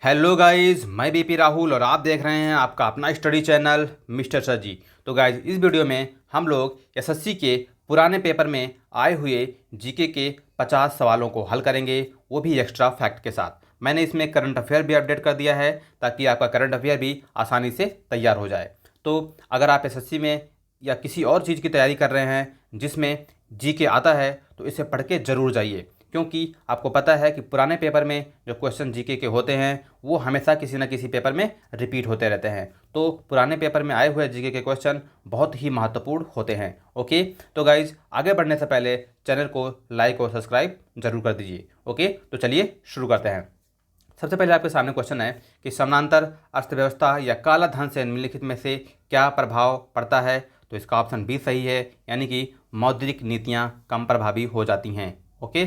Hello guys, मैं BP Rahul और आप देख रहे हैं आपका अपना स्टडी चैनल मिस्टर सर जी। तो गाइस, इस वीडियो में हम लोग एसएससी के पुराने पेपर में आए हुए जीके के 50 सवालों को हल करेंगे, वो भी एक्स्ट्रा फैक्ट के साथ। मैंने इसमें करंट अफेयर भी अपडेट कर दिया है ताकि आपका करंट अफेयर भी आसानी से तैयार हो जाए। तो अगर आप एसएससी में या किसी और चीज़ की तैयारी कर रहे हैं जिसमें जीके आता है तो इसे पढ़ के ज़रूर जाइए, क्योंकि आपको पता है कि पुराने पेपर में जो क्वेश्चन जीके के होते हैं वो हमेशा किसी न किसी पेपर में रिपीट होते रहते हैं। तो पुराने पेपर में आए हुए जीके के क्वेश्चन बहुत ही महत्वपूर्ण होते हैं। ओके, तो गाइज आगे बढ़ने से पहले चैनल को लाइक और सब्सक्राइब जरूर कर दीजिए। ओके, तो चलिए शुरू करते हैं। सबसे पहले आपके सामने क्वेश्चन है कि समानांतर अर्थव्यवस्था या काला धन से निम्नलिखित में से क्या प्रभाव पड़ता है। तो इसका ऑप्शन बी सही है, यानी कि मौद्रिक नीतियां कम प्रभावी हो जाती हैं। ओके,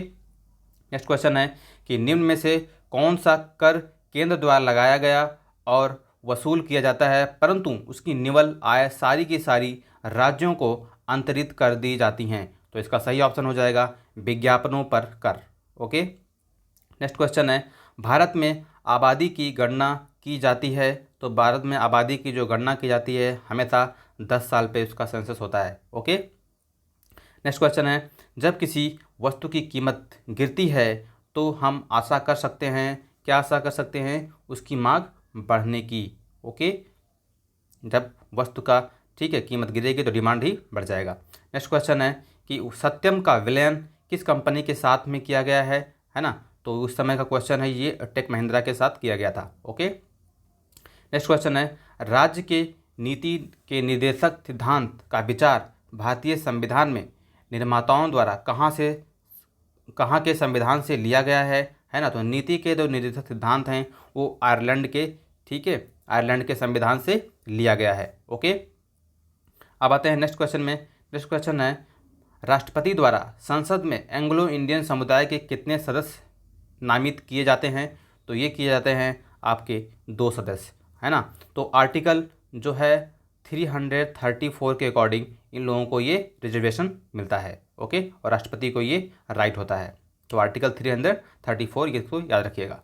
नेक्स्ट क्वेश्चन है कि निम्न में से कौन सा कर केंद्र द्वारा लगाया गया और वसूल किया जाता है परंतु उसकी निवल आय सारी की सारी राज्यों को अंतरित कर दी जाती हैं। तो इसका सही ऑप्शन हो जाएगा विज्ञापनों पर कर। ओके, नेक्स्ट क्वेश्चन है भारत में आबादी की गणना की जाती है। तो भारत में आबादी की जो गणना की जाती है हमेशा 10 साल पे उसका सेंसस होता है। ओके, नेक्स्ट क्वेश्चन है जब किसी वस्तु की कीमत गिरती है तो हम आशा कर सकते हैं, क्या आशा कर सकते हैं, उसकी मांग बढ़ने की। ओके, जब वस्तु का ठीक है कीमत गिरेगी तो डिमांड ही बढ़ जाएगा। नेक्स्ट क्वेश्चन है कि सत्यम का विलयन किस कंपनी के साथ में किया गया है ना। तो उस समय का क्वेश्चन है, ये टेक महिंद्रा के साथ किया गया था। ओके, नेक्स्ट क्वेश्चन है राज्य के नीति के निर्देशक सिद्धांत का विचार भारतीय संविधान में निर्माताओं द्वारा कहाँ के संविधान से लिया गया है ना। तो नीति के जो निर्देशक सिद्धांत हैं वो आयरलैंड के, ठीक है, आयरलैंड के संविधान से लिया गया है। ओके, अब आते हैं नेक्स्ट क्वेश्चन में। नेक्स्ट क्वेश्चन है राष्ट्रपति द्वारा संसद में एंग्लो इंडियन समुदाय के कितने सदस्य नामित किए जाते हैं। तो ये किए जाते हैं आपके 2 सदस्य, है ना। तो आर्टिकल जो है 334 के अकॉर्डिंग इन लोगों को ये रिजर्वेशन मिलता है। ओके, और राष्ट्रपति को ये राइट होता है। तो आर्टिकल 334 ये इसको याद रखिएगा।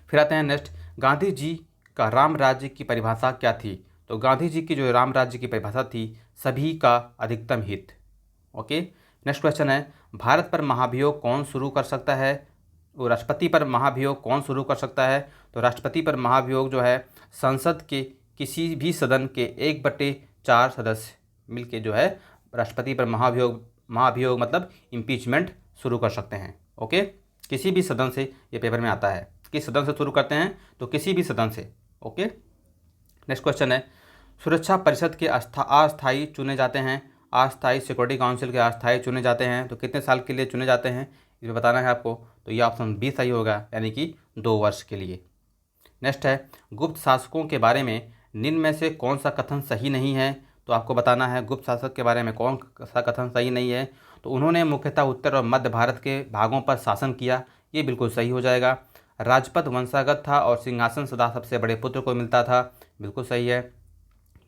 फिर आते हैं नेक्स्ट, गांधी जी का राम राज्य की परिभाषा क्या थी। तो गांधी जी की जो राम राज्य की परिभाषा थी, सभी का अधिकतम हित। ओके, नेक्स्ट क्वेश्चन है भारत पर महाभियोग कौन शुरू कर सकता है। वो राष्ट्रपति पर महाभियोग कौन शुरू कर सकता है। तो राष्ट्रपति पर महाभियोग जो है संसद के किसी भी सदन के 1/4 सदस्य मिलके जो है राष्ट्रपति पर महाभियोग मतलब इम्पीचमेंट शुरू कर सकते हैं। ओके, किसी भी सदन से ये पेपर में आता है, किस सदन से शुरू करते हैं, तो किसी भी सदन से। ओके, नेक्स्ट क्वेश्चन है सुरक्षा परिषद के अस्थायी चुने जाते हैं, अस्थायी सिक्योरिटी काउंसिल के अस्थायी चुने जाते हैं तो कितने साल के लिए चुने जाते हैं, इसमें बताना है आपको। तो ये ऑप्शन बी सही होगा, यानी कि 2 वर्ष के लिए। नेक्स्ट है गुप्त शासकों के बारे में निम्न में से कौन सा कथन सही नहीं है। तो आपको बताना है गुप्त शासक के बारे में कौन सा कथन सही नहीं है। तो उन्होंने मुख्यतः उत्तर और मध्य भारत के भागों पर शासन किया, ये बिल्कुल सही हो जाएगा। राजपद वंशागत था और सिंहासन सदा सबसे बड़े पुत्र को मिलता था, बिल्कुल सही है।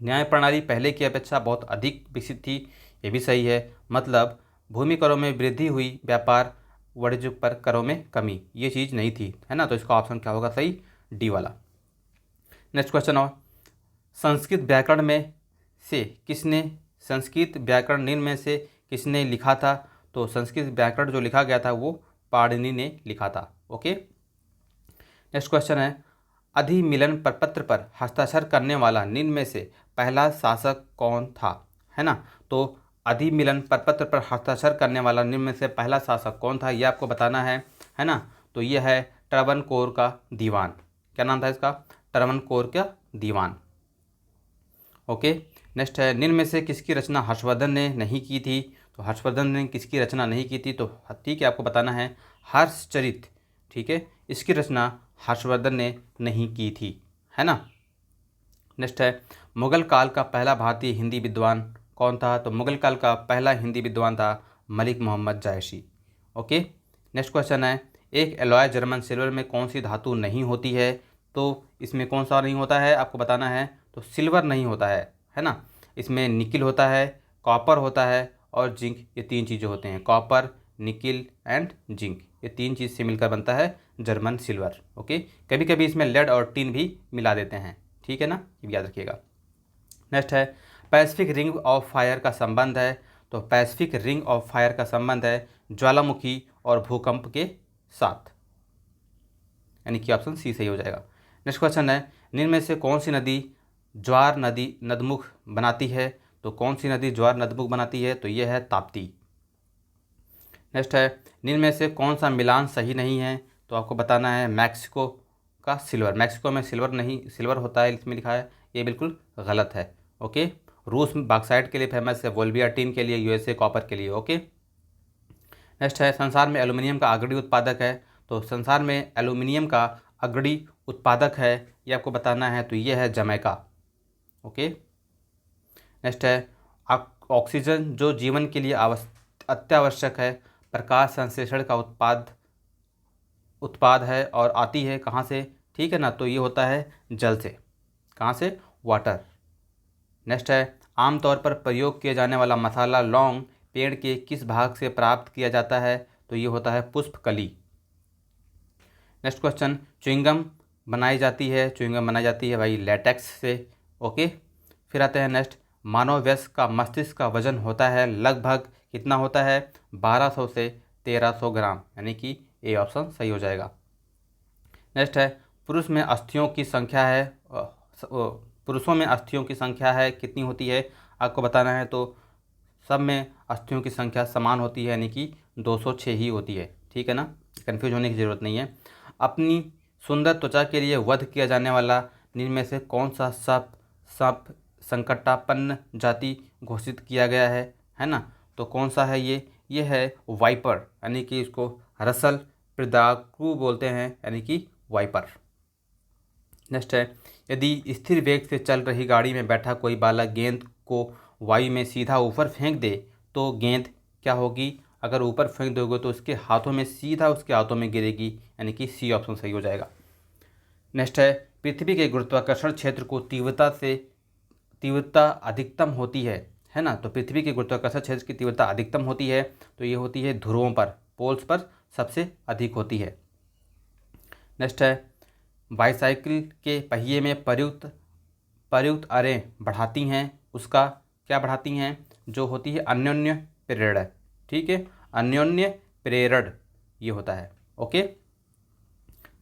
न्याय प्रणाली पहले की अपेक्षा बहुत अधिक विकसित थी, ये भी सही है। मतलब भूमि करों में वृद्धि हुई, व्यापार वाणिज्य पर करों में कमी, ये चीज़ नहीं थी, है ना। तो इसका ऑप्शन क्या होगा सही, डी वाला। नेक्स्ट क्वेश्चन और संस्कृत व्याकरण में से किसने संस्कृत व्याकरण निम्न में से किसने लिखा था। तो संस्कृत व्याकरण जो लिखा गया था वो पाणिनि ने लिखा था। ओके, नेक्स्ट क्वेश्चन है अधिमिलन प्रपत्र पर हस्ताक्षर करने वाला निम्न में से पहला शासक कौन था, है ना। तो अधिमिलन प्रपत्र पर हस्ताक्षर करने वाला निम्न में से पहला शासक कौन था, ये आपको बताना है ना। तो ये है ट्रवनकोर का दीवान। क्या नाम था इसका, ट्रवनकोर का दीवान। ओके, नेक्स्ट है निम्न में से किसकी रचना हर्षवर्धन ने नहीं की थी। तो हर्षवर्धन ने किसकी रचना नहीं की थी, तो ठीक है आपको बताना है हर्षचरित, ठीक है, इसकी रचना हर्षवर्धन ने नहीं की थी, है ना। नेक्स्ट है मुगल काल का पहला भारतीय हिंदी विद्वान कौन था। तो मुगल काल का पहला हिंदी विद्वान था मलिक मोहम्मद जायसी। ओके, नेक्स्ट क्वेश्चन है एक एलॉय जर्मन सिल्वर में कौन सी धातु नहीं होती है। तो इसमें कौन सा नहीं होता है आपको बताना है। तो सिल्वर नहीं होता है ना। इसमें निकिल होता है, कॉपर होता है और जिंक, ये 3 चीज़ें होते हैं। कॉपर, निकिल एंड जिंक, ये 3 चीज़ से मिलकर बनता है जर्मन सिल्वर। ओके, कभी कभी इसमें लेड और टिन भी मिला देते हैं, ठीक है ना, ये भी याद रखिएगा। नेक्स्ट है पैसिफिक रिंग ऑफ फायर का संबंध है, तो पैसिफिक रिंग ऑफ फायर का संबंध है ज्वालामुखी और भूकंप के साथ, यानी कि ऑप्शन सी सही हो जाएगा। नेक्स्ट क्वेश्चन है निम्न में से कौन सी नदी ज्वार नदी नदमुख बनाती है, तो कौन सी नदी ज्वार नदमुख बनाती है, तो यह है ताप्ती। नेक्स्ट है निम्न में से कौन सा मिलान सही नहीं है, तो आपको बताना है मैक्सिको का सिल्वर। मैक्सिको में सिल्वर नहीं, सिल्वर होता है इसमें लिखा है, ये बिल्कुल गलत है। ओके, रूस बॉक्साइट के लिए फेमस है, बोल्विया टिन के लिए, यूएसए कॉपर के लिए। ओके, नेक्स्ट है संसार में एल्यूमिनियम का अग्रणी उत्पादक है, तो संसार में एल्यूमिनियम का अग्रणी उत्पादक है, ये आपको बताना है, तो ये है जमैका। ओके, नेक्स्ट है ऑक्सीजन जो जीवन के लिए अत्यावश्यक है, प्रकाश संश्लेषण का उत्पाद है और आती है कहाँ से, ठीक है ना, तो ये होता है जल से। कहाँ से, वाटर। नेक्स्ट है आमतौर पर प्रयोग किया जाने वाला मसाला लौंग पेड़ के किस भाग से प्राप्त किया जाता है, तो ये होता है पुष्पकली। नेक्स्ट क्वेश्चन च्युइंगम बनाई जाती है भाई लेटेक्स से। ओके, फिर आते हैं नेक्स्ट मानव वयस्क का मस्तिष्क का वजन होता है लगभग कितना होता है, 1200 से 1300 ग्राम, यानी कि ए ऑप्शन सही हो जाएगा। नेक्स्ट है पुरुषों में अस्थियों की संख्या है कितनी होती है, आपको बताना है, तो सब में अस्थियों की संख्या समान होती है, यानी कि 206 ही होती है, ठीक है ना, कन्फ्यूज होने की ज़रूरत नहीं है। अपनी सुंदर त्वचा के लिए वध किया जाने वाला निम्न में से कौन सा सांप संकटापन्न जाति घोषित किया गया है ना, तो कौन सा है ये है वाइपर, यानी कि इसको रसल प्रिदाकू बोलते हैं, यानी कि वाइपर। नेक्स्ट है यदि स्थिर वेग से चल रही गाड़ी में बैठा कोई बालक गेंद को वायु में सीधा ऊपर फेंक दे तो गेंद क्या होगी, अगर ऊपर फेंक दोगे तो उसके हाथों में सीधा उसके हाथों में गिरेगी, यानी कि सी ऑप्शन सही हो जाएगा। नेक्स्ट है पृथ्वी के गुरुत्वाकर्षण क्षेत्र को तीव्रता अधिकतम होती है ना, तो पृथ्वी के गुरुत्वाकर्षण क्षेत्र की तीव्रता अधिकतम होती है, तो ये होती है ध्रुवों पर, पोल्स पर सबसे अधिक होती है। नेक्स्ट है बाईसाइकिल के पहिए में प्रयुक्त अरें बढ़ाती हैं, उसका क्या बढ़ाती हैं, जो होती है अन्योन्य प्रेरण, ठीक है, अन्योन्य प्रेरण ये होता है। ओके,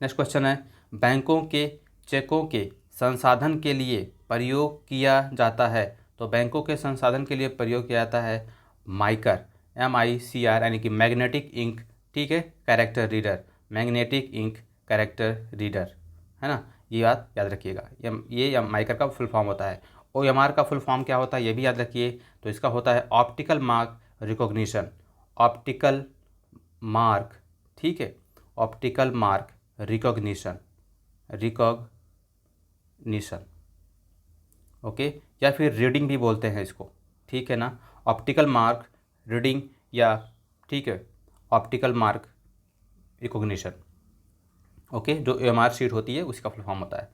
नेक्स्ट क्वेश्चन है बैंकों के चेकों के संसाधन के लिए प्रयोग किया जाता है, तो बैंकों के संसाधन के लिए प्रयोग किया जाता है माइकर, MICR, यानी कि मैग्नेटिक इंक, ठीक है, character reader, magnetic ink character reader, है ना, ये बात याद रखिएगा। ये माइकर का फुल फॉर्म होता है। OMR का फुल फॉर्म क्या होता है ये भी याद रखिए, तो इसका होता है optical mark recognition, optical mark, ठीक है, ऑप्टिकल मार्क रिकॉग्निशन, ओके, या फिर रीडिंग भी बोलते हैं इसको, ठीक है ना, ऑप्टिकल मार्क रीडिंग या, ठीक है, ऑप्टिकल मार्क रिकॉग्निशन। ओके, जो OMR शीट होती है उसका फुल फॉर्म होता है।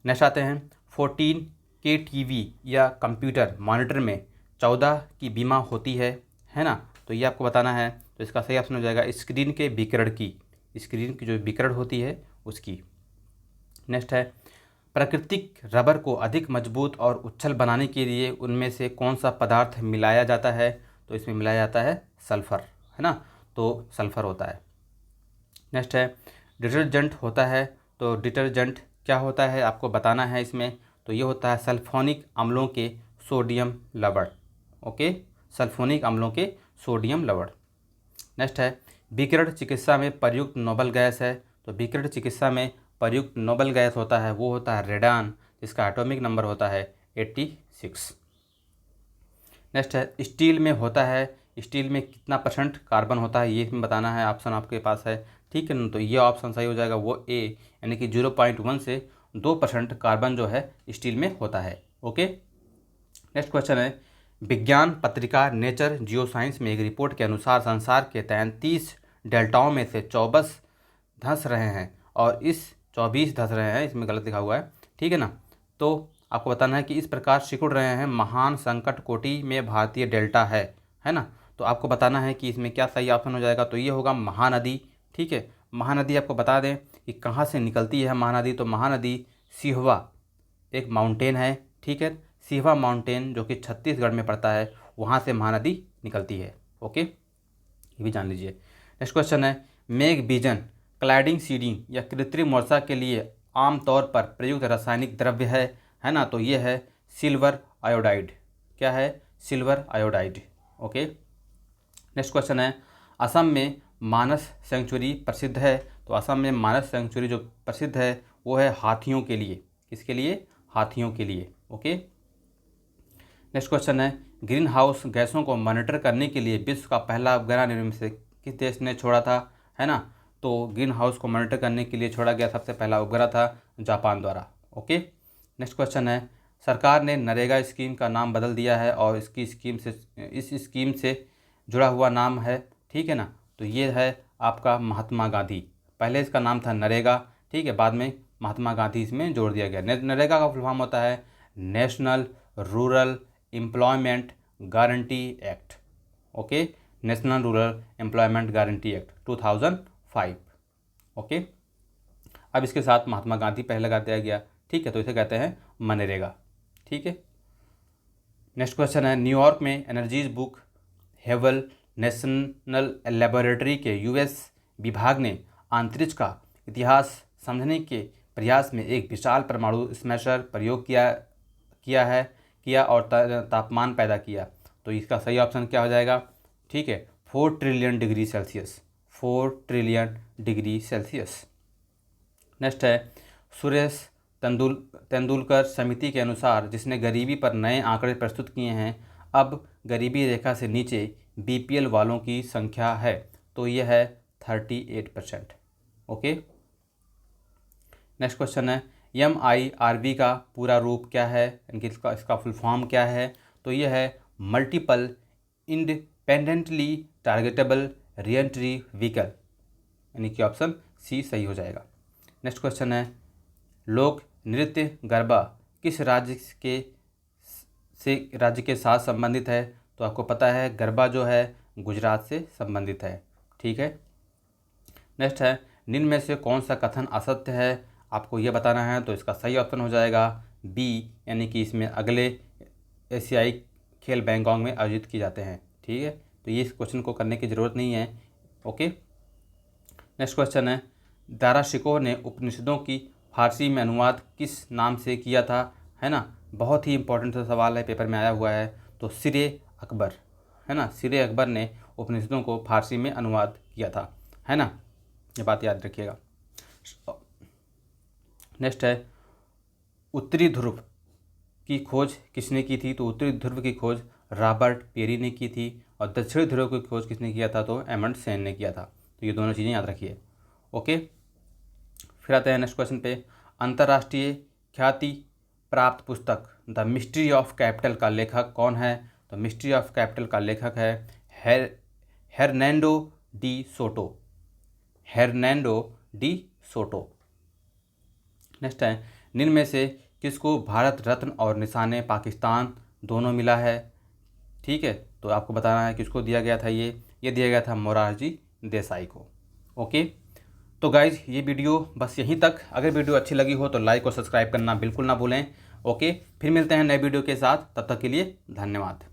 नेक्स्ट आते हैं 14K TV या कंप्यूटर मॉनिटर में 14 की बीमा होती है ना, तो ये आपको बताना है, तो इसका सही ऑप्शन हो जाएगा स्क्रीन के विकिरण की, स्क्रीन की जो विकिरण होती है उसकी। नेक्स्ट है प्राकृतिक रबर को अधिक मजबूत और उच्छल बनाने के लिए उनमें से कौन सा पदार्थ मिलाया जाता है, तो इसमें मिलाया जाता है सल्फ़र, है ना, तो सल्फ़र होता है। नेक्स्ट है डिटर्जेंट होता है, तो डिटर्जेंट क्या होता है आपको बताना है इसमें, तो ये होता है सल्फोनिक अम्लों के सोडियम लवण। ओके, सल्फोनिक अम्लों के सोडियम लवण। नेक्स्ट है विकिरण चिकित्सा में प्रयुक्त नोबल गैस है, तो विकिरण चिकित्सा में प्रयुक्त नोबल गैस होता है वो होता है रेडान, जिसका एटॉमिक नंबर होता है 86। नेक्स्ट है स्टील में होता है, स्टील में कितना % कार्बन होता है ये इसमें बताना है, ऑप्शन आपके पास है, ठीक है ना, तो ये ऑप्शन सही हो जाएगा वो ए, यानी कि 0.1 से 2% कार्बन जो है स्टील में होता है। ओके, नेक्स्ट क्वेश्चन है विज्ञान पत्रिका नेचर जियोसाइंस में एक रिपोर्ट के अनुसार संसार के 33 डेल्टाओं में से 24 धंस रहे हैं और इस 24 धंस रहे हैं, इसमें गलत लिखा हुआ है, ठीक है ना, तो आपको बताना है कि इस प्रकार सिकुड़ रहे हैं महान संकट कोटि में भारतीय डेल्टा है ना, तो आपको बताना है कि इसमें क्या सही ऑप्शन हो जाएगा, तो ये होगा महानदी, ठीक है, महानदी आपको बता दें कि कहाँ से निकलती है महानदी। तो महानदी सिहवा एक माउंटेन है, ठीक है, सिहवा माउंटेन जो कि छत्तीसगढ़ में पड़ता है, वहाँ से महानदी निकलती है। ओके, ये भी जान लीजिए। नेक्स्ट क्वेश्चन है, मेघ बीजन क्लैडिंग सीडिंग या कृत्रिम वर्षा के लिए आमतौर पर प्रयुक्त रासायनिक द्रव्य है ना। तो ये है सिल्वर आयोडाइड। क्या है? Silver iodide. Okay, next question है, असम में मानस सेंचुरी प्रसिद्ध है। तो असम में मानस सेंचुरी जो प्रसिद्ध है वो है हाथियों के लिए। किसके लिए? हाथियों के लिए। ओके, नेक्स्ट क्वेश्चन है, ग्रीन हाउस गैसों को मॉनिटर करने के लिए विश्व का पहला उपग्रह निर्मित से किस देश ने छोड़ा था, है ना। तो ग्रीन हाउस को मॉनिटर करने के लिए छोड़ा गया सबसे पहला उपग्रह था जापान द्वारा। ओके, नेक्स्ट क्वेश्चन है, सरकार ने नरेगा स्कीम का नाम बदल दिया है और इस स्कीम से जुड़ा हुआ नाम है, ठीक है ना। तो ये है आपका महात्मा गांधी। पहले इसका नाम था नरेगा, ठीक है, बाद में महात्मा गांधी इसमें जोड़ दिया गया। नरेगा का फुल फॉर्म होता है national rural employment guarantee act. Okay, national rural employment guarantee act 2005। Okay, अब इसके साथ महात्मा गांधी पहले लगा दिया गया, ठीक है, तो इसे कहते हैं मनरेगा। ठीक है, नेक्स्ट क्वेश्चन है, न्यूयॉर्क में एनर्जीज बुक हेवल नेशनल लेबोरेटरी के यूएस विभाग ने अंतरिक्ष का इतिहास समझने के प्रयास में एक विशाल परमाणु स्मैशर प्रयोग किया और तापमान पैदा किया। तो इसका सही ऑप्शन क्या हो जाएगा? ठीक है, 4 trillion degree Celsius. 4 trillion degree Celsius. Next है, सुरेश तेंदुलकर समिति के अनुसार जिसने गरीबी पर नए आंकड़े प्रस्तुत किए हैं, अब गरीबी रेखा से नीचे बीपीएल वालों की संख्या है। तो यह है 38%। ओके, नेक्स्ट क्वेश्चन है, MIRV का पूरा रूप क्या है, यानी कि इसका फुल फॉर्म क्या है। तो यह है multiple independently targetable re-entry vehicle, यानी कि ऑप्शन सी सही हो जाएगा। नेक्स्ट क्वेश्चन है, लोक नृत्य गरबा किस राज्य के साथ संबंधित है। तो आपको पता है गरबा जो है गुजरात से संबंधित है। ठीक है, नेक्स्ट है, निम्न में से कौन सा कथन असत्य है, आपको यह बताना है। तो इसका सही ऑप्शन हो जाएगा बी, यानी कि इसमें अगले एशियाई खेल बैंकॉक में आयोजित किए जाते हैं। ठीक है, तो ये इस क्वेश्चन को करने की ज़रूरत नहीं है। ओके, नेक्स्ट क्वेश्चन है, दारा शिकोह ने उपनिषदों की फारसी में अनुवाद किस नाम से किया था, है ना। बहुत ही इंपॉर्टेंट सा सवाल है, पेपर में आया हुआ है। तो सिरे अकबर, है ना, सिरे अकबर ने उपनिषदों को फारसी में अनुवाद किया था, है ना, ये बात याद रखिएगा। नेक्स्ट है, उत्तरी ध्रुव की खोज किसने की थी। तो उत्तरी ध्रुव की खोज रॉबर्ट पेरी ने की थी और दक्षिणी ध्रुव की खोज किसने किया था। तो एमंडसेन ने किया था। तो ये दोनों चीज़ें याद रखिए। ओके, फिर आते हैं नेक्स्ट क्वेश्चन पे, अंतर्राष्ट्रीय ख्याति प्राप्त पुस्तक द मिस्ट्री ऑफ कैपिटल का लेखक कौन है। तो मिस्ट्री ऑफ कैपिटल का लेखक है Hernando de Soto. Hernando de Soto. Next है, निम्न में से किसको भारत रत्न और निशाने पाकिस्तान दोनों मिला है। ठीक है, तो आपको बताना है किसको दिया गया था। ये दिया गया था मोरारजी देसाई को। ओके, तो गाइज ये वीडियो बस यहीं तक। अगर वीडियो अच्छी लगी हो तो लाइक और सब्सक्राइब करना बिल्कुल ना भूलें। ओके, फिर मिलते हैं नए वीडियो के साथ, तब तक के लिए धन्यवाद।